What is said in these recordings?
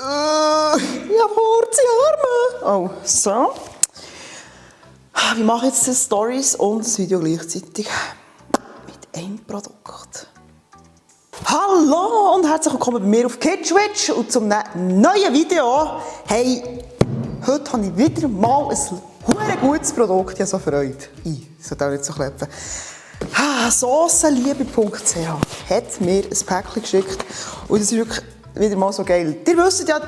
Ich habe kurze Arme. Oh, so. Wir machen jetzt die Stories und das Video gleichzeitig. Mit einem Produkt. Hallo und herzlich willkommen bei mir auf Kitschwitch und zum neuen Video. Hey, heute habe ich wieder mal ein sehr gutes Produkt. Ich habe so Freude. Das sollte auch nicht so klappen. Saucenliebe.ch hat mir ein Päckchen geschickt und das ist wirklich wieder mal so geil. Ihr wisst ja, in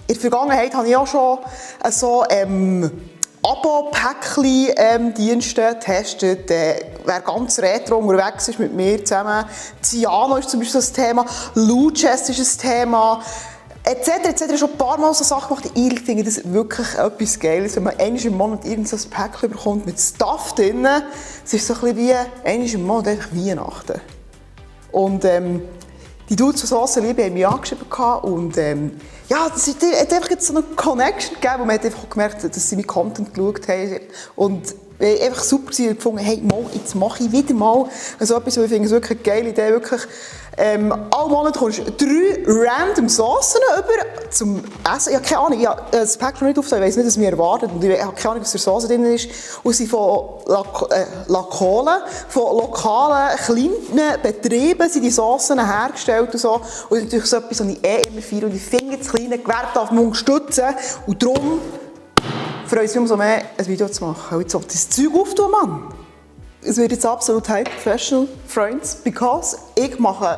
der Vergangenheit habe ich auch schon so Abo-Päckchen-Dienste getestet. Wer ganz retro unterwegs ist mit mir zusammen. Ciano ist zum Beispiel das Thema, Luchess ist ein Thema, etc. Schon ein paar Mal so Sachen gemacht. Ich finde das wirklich etwas Geiles, wenn man einmal im Monat irgend so ein Päckchen bekommt mit Stuff drin. Es ist so ein bisschen wie einmal im Monat einfach Weihnachten. Und die Dudes von Saucenliebe haben mich angeschrieben und ja, es hat einfach jetzt so eine Connection gegeben, wo man hat einfach gemerkt, dass sie meinen Content geschaut haben und einfach super gewesen und gefunden, hey, jetzt mache ich wieder mal so etwas, weil ich finde es wirklich eine geile Idee, wirklich. Alle Monate kommst du 3 random Saucen über zum Essen. Ich habe keine Ahnung, ich habe das Päckchen nicht aufgetan, ich weiss nicht, was mir erwartet und ich habe keine Ahnung, was für Sauce drin ist. Und sie von lokalen, kleinen Betrieben sind die Saucen hergestellt und so. Und das ist natürlich so etwas, was ich immer feiere und ich finde, das kleine Gewerbe darf man unterstützen und darum freue ich mich umso mehr, ein Video zu machen. Und jetzt sollte das Zeug auftun, Mann. Es wird jetzt absolut high professional, Friends, because ich mache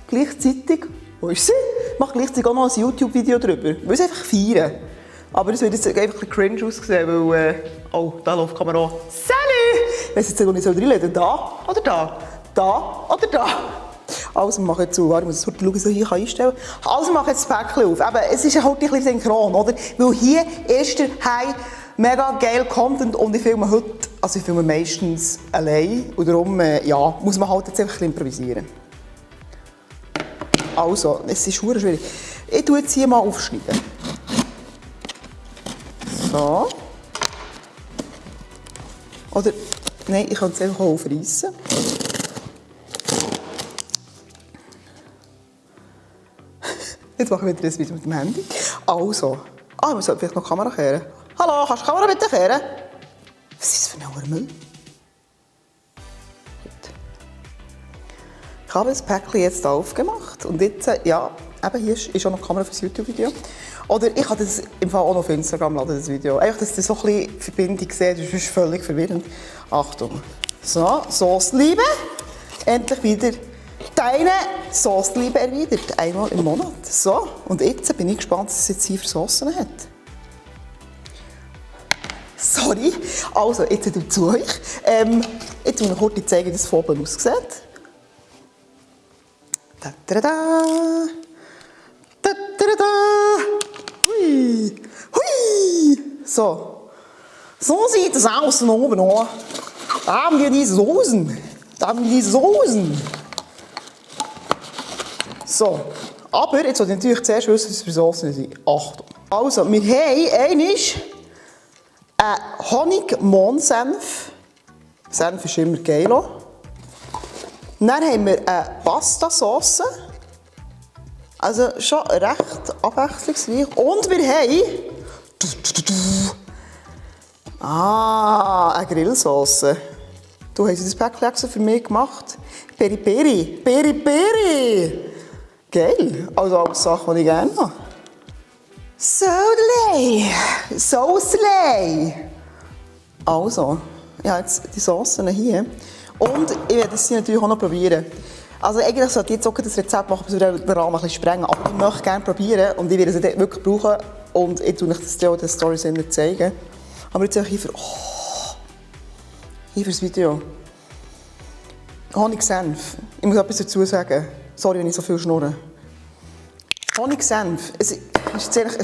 gleichzeitig, wo ist sie? Ich mache gleichzeitig auch noch ein YouTube-Video darüber. Ich will es einfach feiern. Aber es wird jetzt einfach ein bisschen cringe aussehen, weil, oh, da läuft die Kamera auch. Salut! Ich weiss jetzt nicht, wo ich reinlegen soll. Da oder da? Da oder da? Also, wir machen jetzt zu. Warte, ich muss jetzt schauen, so hier einstellen kann. Also, wir machen jetzt das Päckchen auf. Aber es ist halt ein bisschen synchron, oder? Weil hier ist der Hey, mega geil Content und ich filme heute, also ich filme meistens allein und darum ja, muss man halt jetzt einfach ein bisschen improvisieren. Also, es ist verdammt schwierig. Ich tue jetzt hier mal aufschneiden. So. Oder, nein, ich kann es einfach aufreißen. Jetzt machen wir wieder das Video mit dem Handy. Also, wir sollten vielleicht noch die Kamera kehren. Hallo, kannst du die Kamera bitte kehren? Was ist das für ein Müll? Ich habe das Päckchen jetzt aufgemacht und jetzt, ja, eben hier ist auch noch die Kamera für das YouTube-Video. Oder ich kann das im Fall auch noch auf Instagram laden, das Video. Einfach, dass ihr so ein bisschen Verbindung seht, das ist völlig verwirrend. Achtung. So, Saucenliebe. Endlich wieder deine Saucenliebe erwidert. Einmal im Monat. So, und jetzt bin ich gespannt, was es jetzt hier für Saucen hat. Sorry. Also, jetzt zu euch. Jetzt will ich kurz zeigen, wie das von oben aussieht. Da, da, da. Da, da, da. Hui. Hui. So. So sieht es aus von oben. Da haben wir die Soßen. So. Aber jetzt wollte ich natürlich zuerst wissen, was für Soßen sind. Achtung. Also, wir haben einmal Honig-Mohnsenf. Senf ist immer geil. Dann haben wir eine Pastasauce. Also schon recht abwechslungsreich. Und wir haben eine Grillsauce. Du hast das Päckchen extra für mich gemacht. Peri-Peri. Peri-Peri. Geil. Also alles Sachen, die ich gerne habe. Saucelei. Also, ich habe jetzt die Saucen hier. Und ich werde sie natürlich auch noch probieren. Also eigentlich sollte ich jetzt auch das Rezept machen, bis wir den Rahmen ein bisschen sprengen. Aber ich möchte gerne probieren und ich werde es wirklich brauchen. Und ich zeige euch das auch in den Storys zeigen. Aber jetzt hier für das Video. Honig-Senf. Ich muss etwas dazu sagen. Sorry, wenn ich so viel schnurre. Honig-Senf. Es ist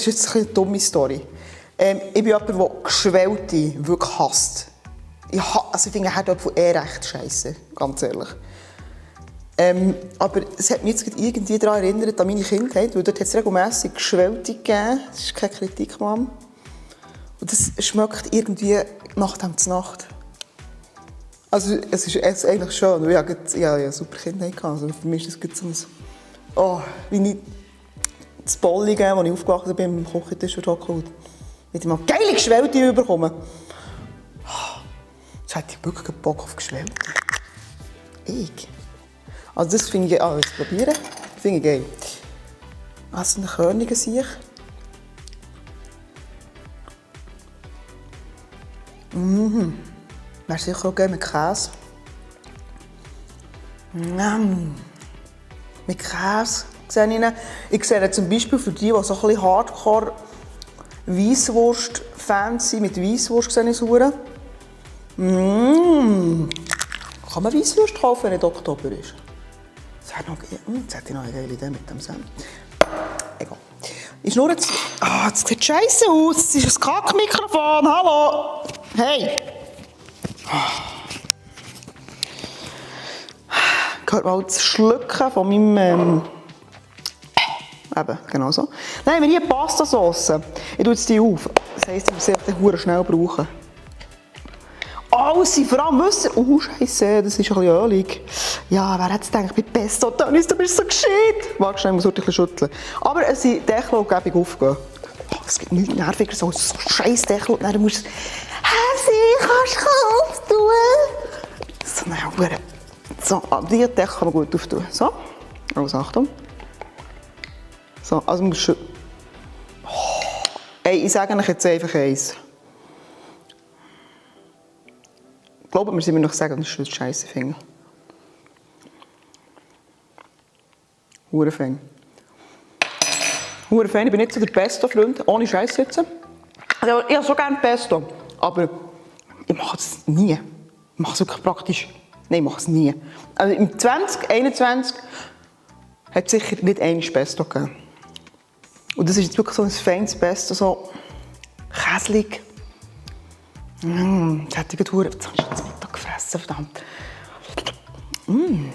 jetzt eine dumme Story. Ich bin jemand, der Geschwellte wirklich hasst. Ich finde Herdöpfel recht scheisse, ganz ehrlich. Aber es hat mich jetzt irgendwie daran erinnert, an meine Kindheit, weil dort hat es regelmässig Geschwellte gegeben. Das ist keine Kritik, Mom. Und das schmeckt irgendwie nach dem Nacht. Also es ist eigentlich schön, weil ich hatte eine super Kindheit. Also für mich ist das so ein... Oh, wie ich das Bolligen, als ich aufgewachsen bin, am Küchentisch hocken und wieder mal geile Geschwellte bekommen. Jetzt hätte ich wirklich Bock auf Geschwellte. Also das finde ich, jetzt probieren. Das finde ich geil. Also eine Körnige sehe ich. Wäre sicher auch geil mit Käse. Mit Käse sehe ich ihn. Ich sehe zum Beispiel für die so ein bisschen Hardcore Weisswurst-Fans sind, mit Weisswurst sehe ich es hure. Kann man Weisswurst kaufen, wenn es Oktober ist? Jetzt hätte ich noch eine geile Idee mit dem Senf. Egal. Ist nur jetzt... das sieht scheiße aus. Es ist ein Kackmikrofon. Hallo. Hey. Gehört mal das Schlucken von meinem... eben, genau so. Dann haben wir hier Pastasauce. Ich tue jetzt die auf. Das heisst, ich muss sie schnell brauchen. Alles, vor allem Wasser. Scheisse, das ist ein bisschen ölig. Ja, wer hätte es gedacht, bei Pesto, Dennis, du bist so gescheit. Warte schnell, ich muss ein bisschen schütteln. Aber es sind Deckel, die gäbig aufgehen. Es gibt nichts nerviger als so scheiß Deckel. Und dann musst du kannst du auftun? So eine Hure. So, die Deckel kann man gut auftun. So, also Achtung. So, also musst du... Hey, ich sage euch jetzt einfach eins. Glaubt mir, sie mir noch sagen, dass ich das Scheiße finde. Hurenfein. Hurenfein, ich bin nicht so der Pesto-Freund, ohne Scheiß jetzt. Also, ich habe so gerne Pesto, aber ich mache es nie. Ich mache es wirklich praktisch. Nein, ich mache es nie. Also im 2021 hat es sicher nicht einmal Pesto gegeben. Und das ist jetzt wirklich so ein feines Pesto, so käselig. Das hätte ich gerade jetzt habe ich jetzt Mittag gefressen, verdammt. Nein,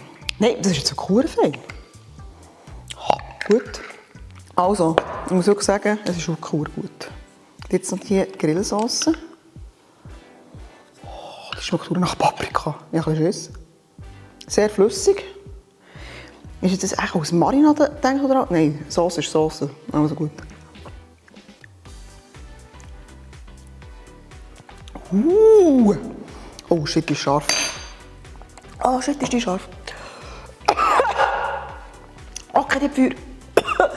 das ist jetzt so fein. Gut. Also, ich muss wirklich sagen, es ist wirklich gut. Jetzt noch die Grillsauce. Das schmeckt nach Paprika. Ich habe ein bisschen Schiss. Sehr flüssig. Ist das echt aus Marinade, denke ich? Nein, Sauce ist Sauce. Also gut. Oh shit, die ist scharf. Oh shit, ist die scharf. Okay, die Feuer.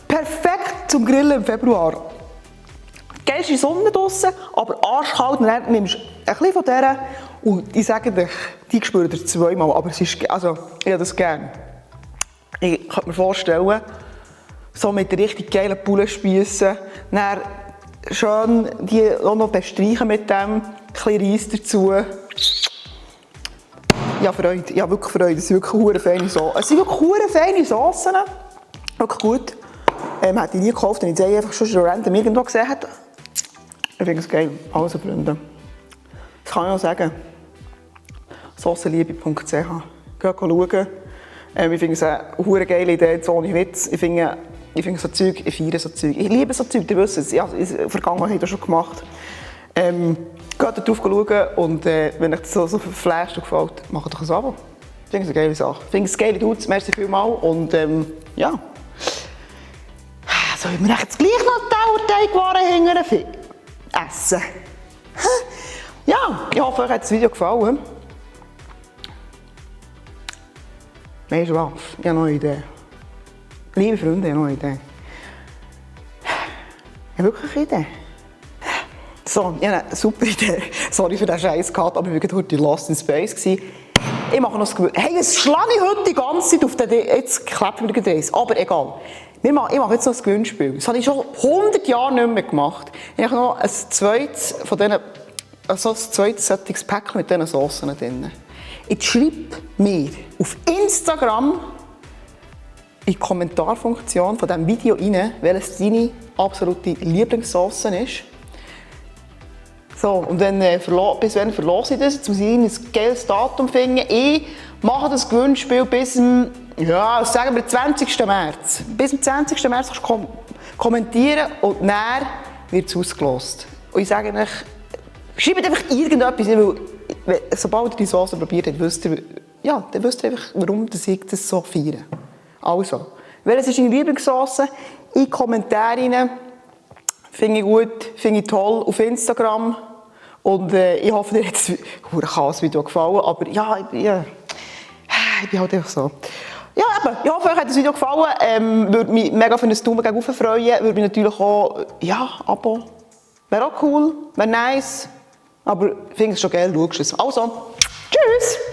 Perfekt zum Grillen im Februar. Geilste Sonne draussen, aber arschkalt. Dann nimmst du ein bisschen von dieser und ich sage dir, die spürt ihr zweimal. Aber es ist, also, ich habe das gerne. Ich kann mir vorstellen, so mit richtig geilen Bullenspiessen, dann schön die auch noch bestreichen mit dem, ein bisschen Reis dazu. Ja, Freude. Ja, wirklich Freude. Es sind wirklich feine Soßen. Es sind wirklich feine Soßen. Wirklich gut. Hätte ich nie gekauft, wenn ich sie einfach schon random irgendwo gesehen hätte. Ich finde es geil. Also, Freunde. Das kann ich auch sagen. Saucenliebe.ch. Geht schauen. Ich finde es eine geile Idee, so ohne Witz. Ich finde so Zeug, ich feiere so Zeug. Ich liebe so Zeug, ihr wisst es. Ich habe es in der Vergangenheit schon gemacht. Geht darauf schauen und wenn euch das so verflasht und gefällt, macht doch ein Abo. Ich finde es eine geile Sache. Ich finde es geile Dudes, merci vielmals und ja. Sollen wir jetzt gleich noch Dauerteigwaren hinterher essen? Ja, ich hoffe, euch hat das Video gefallen. Weißt du was? Ich habe noch eine Idee. Liebe Freunde, ich habe noch eine Idee. Ich habe wirklich eine Idee. So, ich habe eine super Idee. Sorry für den Scheiß gehabt, aber wir waren heute Lost in Space. Ich mache noch das Gefühl. Hey, es schlage ich heute die ganze Zeit auf den... Jetzt klappt mir das. Aber egal. Ich mache jetzt noch ein Gewinnspiel. Das habe ich schon 100 Jahre nicht mehr gemacht. Ich habe noch ein zweites von diesen... Also ein zweites solches Päckchen mit diesen Soßen drin. Jetzt schreib mir auf Instagram in die Kommentarfunktion von diesem Video rein, welches deine absolute Lieblingssauce ist. So, und dann, bis wann verlose ich das? Jetzt muss ich ein geiles Datum finden. Ich mache das Gewinnspiel bis zum, ja, sagen wir 20. März. Bis zum 20. März kannst du kommentieren und dann wird es ausgelost. Und ich sage euch, schreibt einfach irgendetwas, weil sobald ihr die Sauce probiert habt, wisst ihr, ja, dann wisst ihr einfach, warum ich das so feiere. Also, welches ist deine Lieblingssauce? in die Kommentare rein. Finde ich gut, finde ich toll auf Instagram. Und ich hoffe, dir hat das Chaos-Video gefallen. Aber ja, ich bin halt einfach so. Ja, eben, ich hoffe, euch hat das Video gefallen. Würde mich mega für einen Daumen gegen oben freuen. Würde mich natürlich auch, ja, Abo. Wäre auch cool, wäre nice. Aber ich finde es schon geil, schaust du es. Also, tschüss!